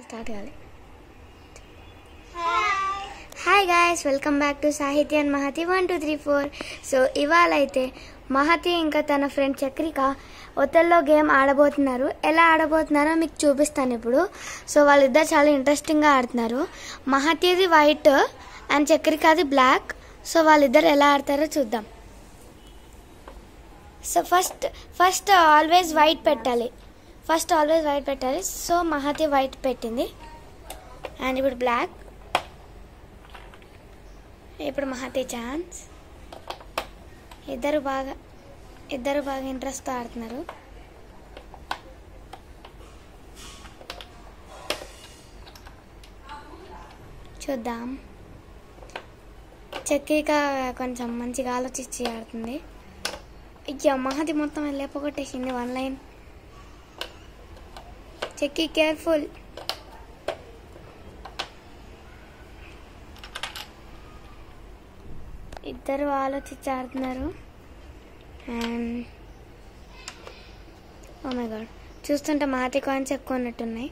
Start కావాలి. Hi guys, welcome back to సాహితీ and Mahathi 1 2 3 4. So ఇవాళ అయితే మహతి ఇంకా తన ఫ్రెండ్ చక్రిక ఒథెల్లో గేమ్ ఆడబోతున్నారు. ఎలా ఆడబోతున్నారో మీకు చూపిస్తాను ఇప్పుడు. సో వాళ్ళిద్దరు చాలా ఇంట్రెస్టింగ్గా ఆడుతున్నారు. మహతిది వైట్ అండ్ చక్రికది బ్లాక్. సో వాళ్ళిద్దరు ఎలా ఆడతారో చూద్దాం. సో ఫస్ట్ ఆల్వేస్ వైట్ పెట్టాలి. సో మహతి వైట్ పెట్టింది అండ్ ఇప్పుడు బ్లాక్. ఇప్పుడు మహతి ఛాన్స్. ఇద్దరు బాగా ఇంట్రెస్ట్తో ఆడుతున్నారు. చూద్దాం. చక్రిక కొంచెం మంచిగా ఆలోచించి ఆడుతుంది. అయ్యా, మహతి మొత్తం లేపగొట్టేసింది. 1 లైన్. చెక్కి కేర్ఫుల్. ఇద్దరు ఆలోచించి ఆడుతున్నారు. అండ్ ఓ మై గాడ్, చూస్తుంటే మహతి కాయిన్స్ ఎక్కువ ఉన్నట్టున్నాయి.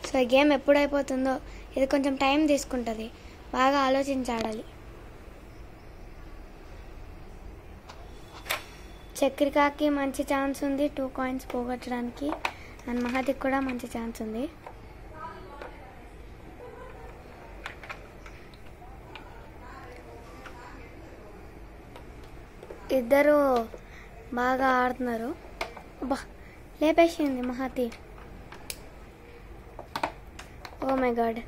సో ఈ గేమ్ ఎప్పుడు అయిపోతుందో, ఇది కొంచెం టైం తీసుకుంటుంది. బాగా ఆలోచించి ఆడాలి. చక్రికకి మంచి ఛాన్స్ ఉంది 2 కాయిన్స్ పోగొట్టడానికి. అండ్ మహతికి కూడా మంచి ఛాన్స్ ఉంది. ఇద్దరు బాగా ఆడుతున్నారు. బా, లేపేసింది మహతి. ఓ మై గాడ్,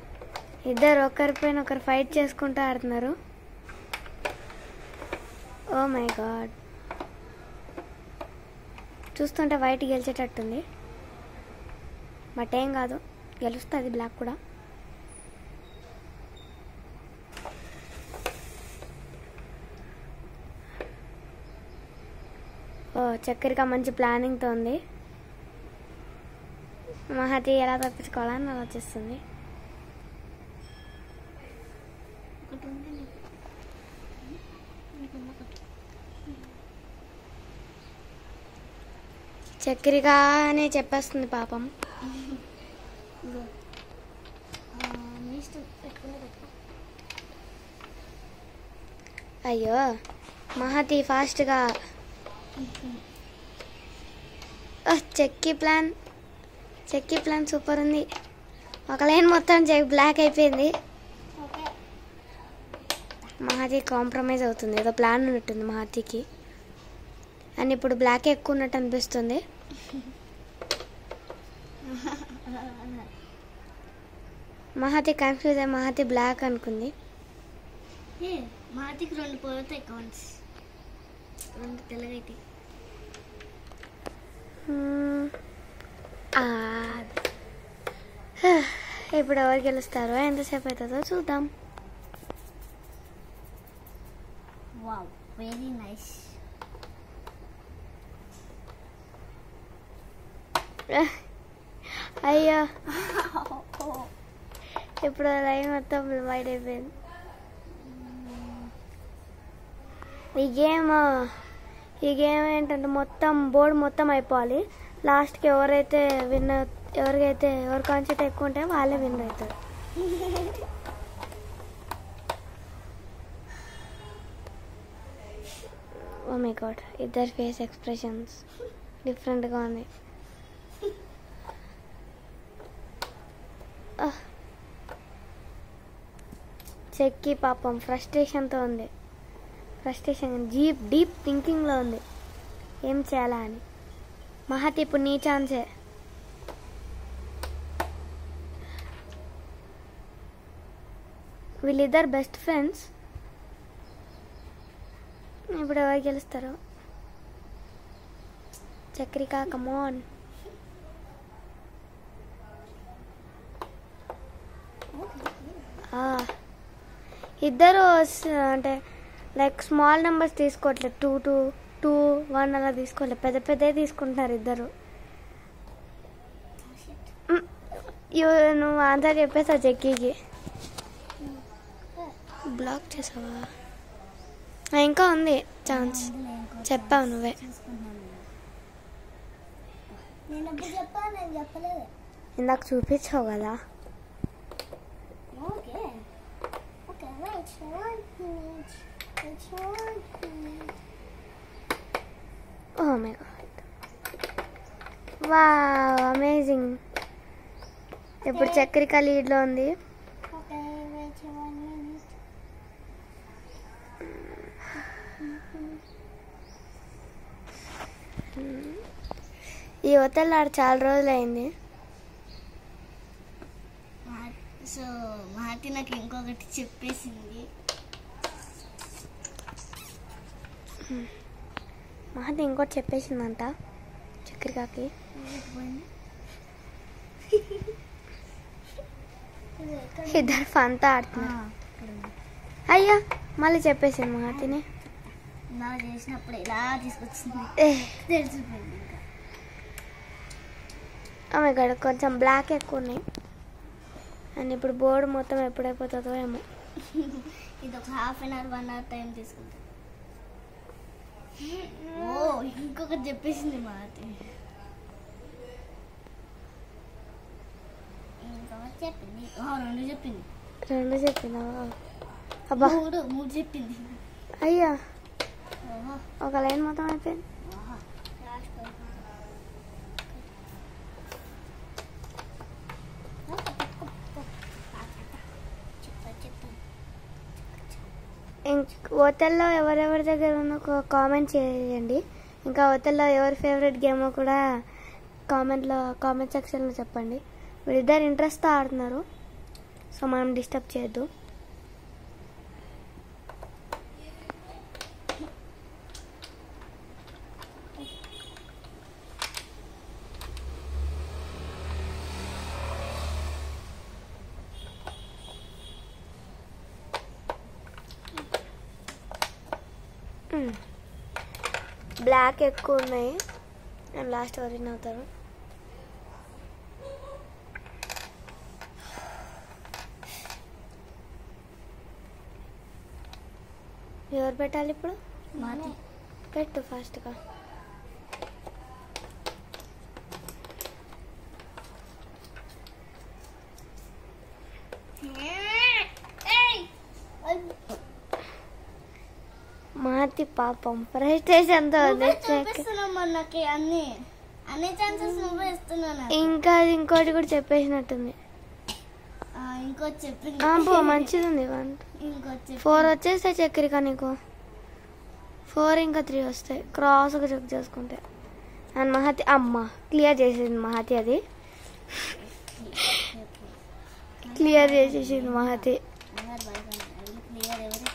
ఇద్దరు ఒకరిపైన ఒకరు ఫైట్ చేసుకుంటూ ఆడుతున్నారు. ఓ మై గాడ్, చూస్తుంటే వైట్ గెలిచేటట్టుంది. బట్ ఏం కాదు, గెలుస్తుంది బ్లాక్ కూడా. ఓ, చక్రిక మంచి ప్లానింగ్తో ఉంది. మహతి ఎలా తప్పించుకోవాలని ఆలోచిస్తుంది. చక్రిక అని చెప్పేస్తుంది పాపం. అయ్యో, మహతి ఫాస్ట్గా. చెక్కి ప్లాన్ సూపర్ ఉంది. ఒక లైన్ మొత్తం బ్లాక్ అయిపోయింది. మహతి కాంప్రమైజ్ అవుతుంది. ఏదో ప్లాన్ ఉన్నట్టుంది మహతికి. అండ్ ఇప్పుడు బ్లాక్ ఎక్కువ ఉన్నట్టు అనిపిస్తుంది. మహతి కన్ఫ్యూజ్ అయ్యి మహతి బ్లాక్ అనుకుంది. మహతికి 2 పోతాయి కాయిన్స్, 2 తెల్లగైతే. ఇప్పుడు ఎవరు గెలుస్తారో, ఎంతసేపు అవుతుందో చూద్దాం. Wow, very nice. అయ్యో, ఇప్పుడు లైన్ మొత్తం వైడ్ అయిపోయింది. ఈ గేమ్ ఏంటంటే మొత్తం బోర్డు మొత్తం అయిపోవాలి. లాస్ట్కి ఎవరి కాన్సెప్ట్ ఎక్కువ ఉంటే వాళ్ళే విన్ అవుతారు. ఓ మై గాడ్, ఇద్దరు ఫేస్ ఎక్స్ప్రెషన్స్ డిఫరెంట్గా ఉన్నాయి. చెక్కి పాపం ఫ్రస్ట్రేషన్తో ఉంది. డీప్ థింకింగ్లో ఉంది ఏం చేయాలా అని. మహతి ఇప్పుడు నీ ఛాన్సే. వీళ్ళిద్దరు బెస్ట్ ఫ్రెండ్స్. ఇప్పుడు ఎవరు గెలుస్తారు? చక్రిక, కమోన్. ఇద్దరు అంటే లైక్ స్మాల్ నెంబర్స్ తీసుకోవట్లేదు. 2 2 2 1 అలా తీసుకోవట్లేదు. పెద్ద తీసుకుంటున్నారు ఇద్దరు. నువ్వు ఆన్సర్ చెప్పేసావు చెక్కీకి. బ్లాక్ చేసావా? ఇంకా ఉంది ఛాన్స్, చెప్పావు నువ్వే. నేను ఎప్పుడు చెప్పాను, నేను చెప్పలేదు. ఇందాక చూపించావు కదా. Okay okay which one? Oh my god, wow amazing. ఇప్పుడు చక్రిక లీడ్లో ఉంది. Okay which one? ఈ హోటల్ ఆడ చాలా రోజులు అయింది. సో మహతి నాకు ఇంకొకటి చెప్పేసింది. మహతి ఇంకోటి చెప్పేసిందంట చక్రికకి. ఇద్దరు ఫంతా ఆడుతున్నారు. అయ్యా మళ్ళీ చెప్పేసింది మహతిని. నా చేసినప్పుడు ఇలా తీసుకొచ్చింది, ఏ తెలిసిపోయింది. ఇంకా ఆమె ఇక్కడ కొంచెం బ్లాక్ ఎక్కువ ఉన్నాయి. అండ్ ఇప్పుడు బోర్డు మొత్తం ఎప్పుడైపోతుందో ఏమో. ఇది ఒక ½ 1 hour టైం తీసుకుంటుంది. ఓ ఇంకొకటి చెప్పేసింది మహతి. ఇంకొకటి చెప్పింది. 2 చెప్పింది. 2 చెప్పినావా? అబ్బా 3 చెప్పింది. అయ్యా ఓహో ఒక లైన్ మొత్తం అయిపోయింది. ఓహో లాస్ట్ హోటల్లో ఎవరెవరి దగ్గర ఉన్న కామెంట్ చేయండి. ఇంకా హోటల్లో ఎవరి ఫేవరెట్ గేమో కూడా కామెంట్ సెక్షన్లో చెప్పండి. వీళ్ళిద్దరు ఇంట్రెస్ట్తో ఆడుతున్నారు, సో మనం డిస్టర్బ్ చేయొద్దు. బ్లాక్ ఎక్కువ ఉన్నాయి అండ్ లాస్ట్ విన్ అవుతారు. ఎవరు పెట్టాలి ఇప్పుడు? మహతి పెట్టు ఫాస్ట్గా. మహతి పాపం ఫ్రస్ట్రేషన్తో నాకు అన్ని ఛాన్సెస్ నువ్వే ఇస్తున్నాను. ఇంకా ఇంకోటి కూడా చెప్పేసినట్టుంది. ఇంకోటి చెప్పింది. మంచిది ఉంది. ఇంకోటి 4 వచ్చేస్తాయి చక్రిక నీకు. 4 ఇంకా 3 వస్తాయి క్రాస్గా చెక్ చేసుకుంటే. అండ్ మహతి అమ్మ క్లియర్ చేసేసింది. మహతి అది క్లియర్ చేసేసింది మహతి. క్లియర్ ఎవరికి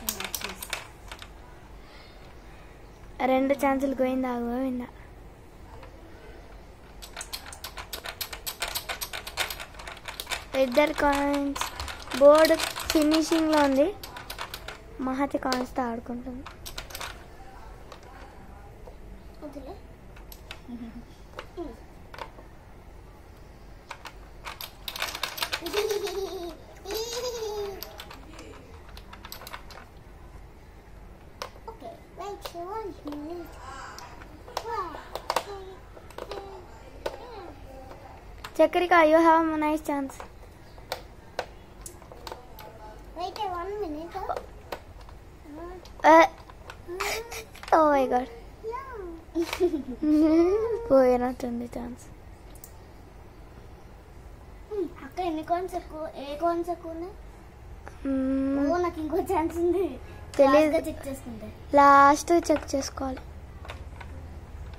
2 ఛాన్సులు పోయిందా? పోయిందా? ఇద్దరు కాయిన్స్. బోర్డు ఫినిషింగ్లో ఉంది. మహతి కాయిన్స్తో ఆడుకుంటుంది. Chakrika, you have a nice chance. Wait 1 minute. Oh my god. పోయినట్టుంది ఛాన్స్. అక్క ఎన్ని కాయిన్స్ ఎక్కువ? ఏ కాయిన్స్ ఎక్కువ ఉన్నాయి? నాకు ఇంకో ఛాన్స్ ఉంది. తెలీదు. చెక్ చేసుకుంటే లాస్ట్ చెక్ చేసుకోవాలి.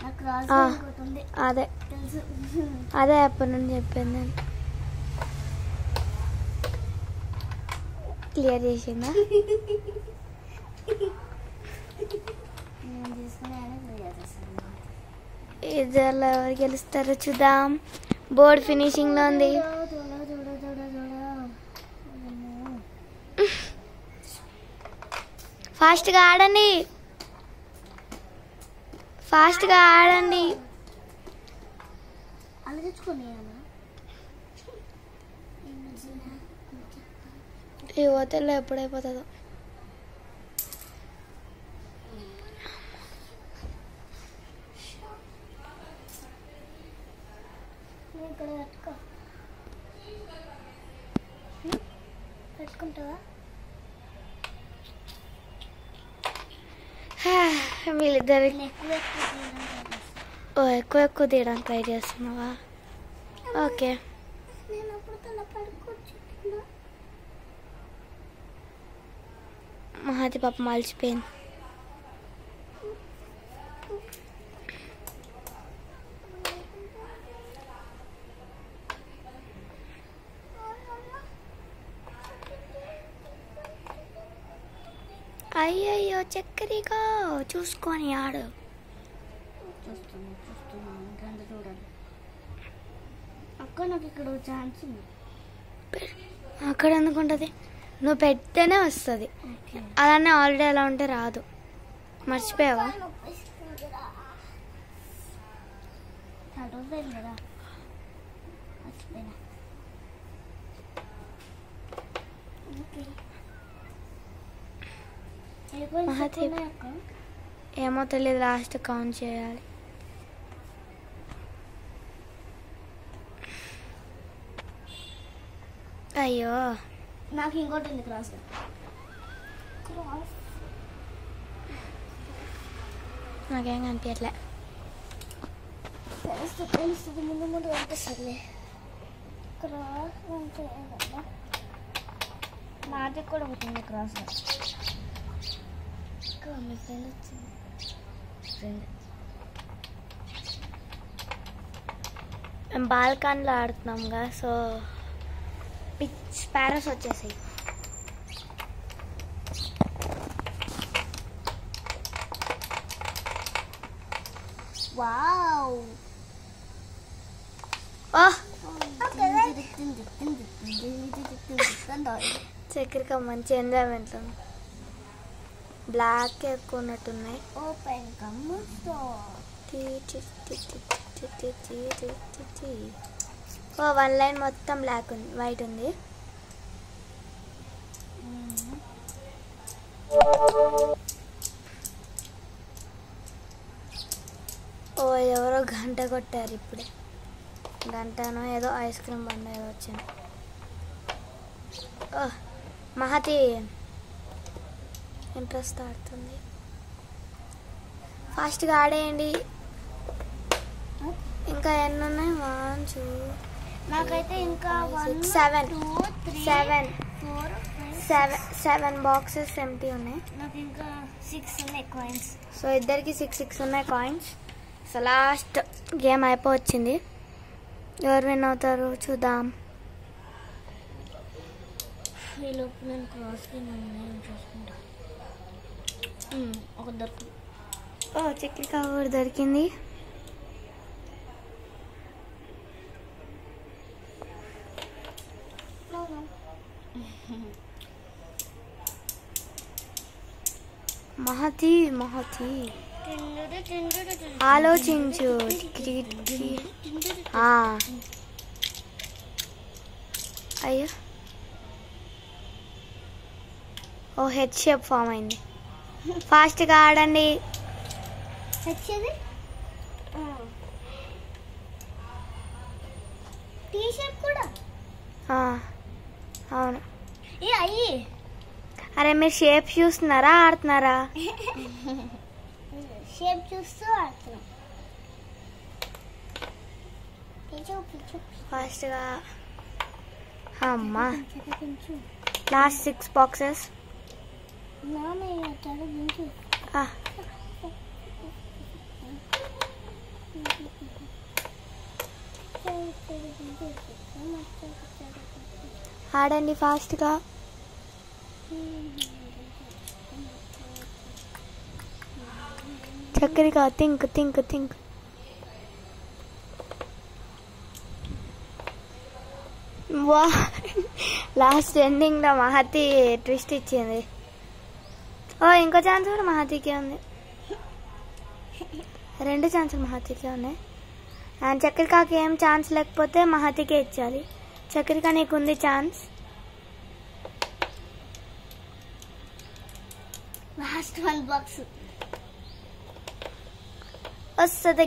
నాకు క్రాస్ ఇంకోటి ఉంది. అదే తెలుసు. అదే అప్పటి నుండి చెప్పింది నేను. క్లియర్ చేసిందా? నేను తీసుకుని క్లియర్ చేస్తాను. ఇద్దరు ఎవరు గెలుస్తారో చూద్దాం. బోర్డ్ ఫినిషింగ్లో ఉంది. ఫాస్ట్గా ఆడండి, ఫాస్ట్గా ఆడండి. అలా తెచ్చుకోండి. ఈ హోటల్లో ఎప్పుడైపోతుందో. ఇక్కడ పెట్టుకో. పెట్టుకుంటావా? వీళ్ళిద్దరు ఎక్కువ ఎక్కువ తీయడానికి ట్రై చేస్తున్నావా? ఓకే. నేను అప్పుడు తల పడుకోవచ్చు. మహాతి పాప మలిచిపోయింది. అయ్యయ్యో చక్కెరగా చూసుకొని ఆడు. చూస్తున్నాను గంట చూడాలి. అక్క నాకు ఇక్కడ ఛాన్స్ ఉంది. అక్కడ ఎందుకుంటుంది? నువ్వు పెడితేనే వస్తుంది. అలానే ఆల్రెడీ అలా ఉంటే రాదు. మర్చిపోయావా? కదా మర్చిపోయినా. మహాదేవ్ ఏమో తెలియదు, లాస్ట్ కౌంట్ చేయాలి. అయ్యో నాకు ఇంకోటి ఉంది క్రాస్. నాకేం కనిపించట్లే. తెలుస్తుంది ముందు ముందు కనిపిస్తుంది. క్రాస్ అంటే మాది కూడా ఒకటి ఉంది క్రాస్. మీ ఫ్రెండ్ వచ్చింది. ఫ్రెండ్ మేము బాల్కనీలో ఆడుతున్నాంగా, సో స్పారోస్ వచ్చేసాయి. వావ్. చక్కెరక మంచి ఎంజాయ్మెంట్. బ్లాక్ ఎక్కువ ఉన్నట్టున్నాయి. ఓపెన్ కమ్ ఓ 1 లైన్ మొత్తం బ్లాక్ ఉంది, వైట్ ఉంది. ఓ ఎవరో గంట కొట్టారు ఇప్పుడే. గంటనో ఏదో ఐస్ క్రీమ్ బండ ఏదో వచ్చింది. ఓ మహతి ఇంట్రెస్ట్ ఆడుతుంది. ఫాస్ట్గా ఆడేయండి. ఇంకా ఎన్ని ఉన్నాయి? 1 2 నాకైతే ఇంకా 7 బాక్సెస్ ఎంటీ ఉన్నాయి. నాకు ఇంకా 6 ఉన్నాయి కాయిన్స్. సో ఇద్దరికి 6 ఉన్నాయి కాయిన్స్. సో లాస్ట్ గేమ్ అయిపోవచ్చింది. ఎవరు విన్ అవుతారు చూద్దాం. ఈలోపు నేను క్రాస్కి చూసుకుంటా. ఒక దొరుకుతుంది. ఓ చక్కెర కవర్ దొరికింది. మహతి ఆలోచించు. అయ్యో ఓ హెడ్ షేప్ ఫామ్ అయింది. ఫాస్ట్గా ఆడండి. వచ్చేది టీ షేప్ కూడా. అవును. ఏ అయ్యి అరే మీరు షేప్ చూస్తున్నారా ఆడుతున్నారా? షేప్ చూస్తూ ఆడుతున్నాం. ఫాస్ట్గా. అమ్మా లాస్ట్ 6 బాక్సెస్. ఆడండి ఫాస్ట్గా. చక్కరిగా థింక్. వా లాస్ట్ ఎండింగ్లో మహతి ట్విస్ట్ ఇచ్చింది. ఓ ఇంకో ఛాన్స్ కూడా మహతికే ఉంది. 2 ఛాన్సులు మహతికే ఉన్నాయి. అండ్ చక్కెరకాకి ఏం ఛాన్స్ లేకపోతే మహతికే ఇచ్చాలి. చక్కెరకా నీకుంది ఛాన్స్. లాస్ట్ 1 బాక్స్ వస్తుంది.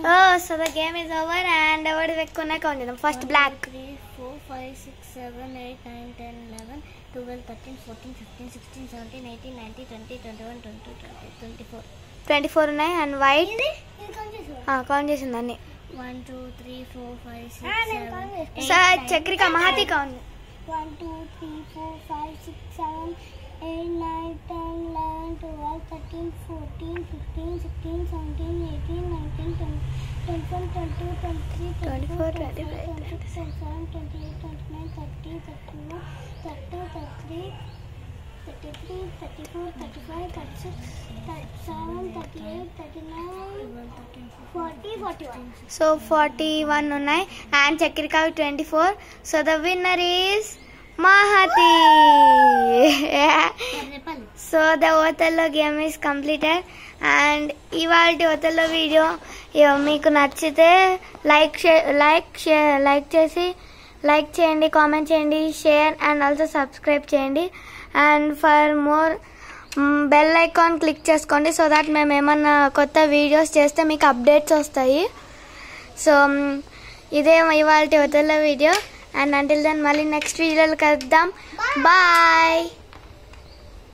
Oh, so the game is over and ఎవరు ఎక్కువ ఉన్నాయి కౌంట్ చేద్దాం. First black. 3 4 5 6 7 8 9 10 11 12 13 14 15 16 17 18 19 20 21 22 23 24 ఉన్నాయి అండ్ వైట్ ఇది కౌంట్ చేసు. కౌంట్ చేసింది అన్ని. 1 2 3 4 5 6 7 so Chakrika Mahathi count. 1 2 3 4 5 6 7 8 9 10 11 12 13 14 15 16 17 18 19 20 21 22 23 24 25 26 27 28 29 30 31 32 33 33 34 35 36 37 38 39 40 41. So 41 ఉన్నాయి and Chakrika 24. So the winner is Mahathi. So the Othello game is completed and ఇవాళ ఓతల్లో వీడియో మీకు నచ్చితే లైక్ చేయండి, కామెంట్ చేయండి, షేర్ అండ్ ఆల్సో సబ్స్క్రైబ్ చేయండి and for more bell icon click చేసుకోండి సో దట్ మేము ఏమన్నా కొత్త వీడియోస్ చేస్తే మీకు అప్డేట్స్ వస్తాయి. సో ఇదే ఇవాళ Othello video and until then మళ్ళీ నెక్స్ట్ వీడియోలో కలుద్దాం. బాయ్.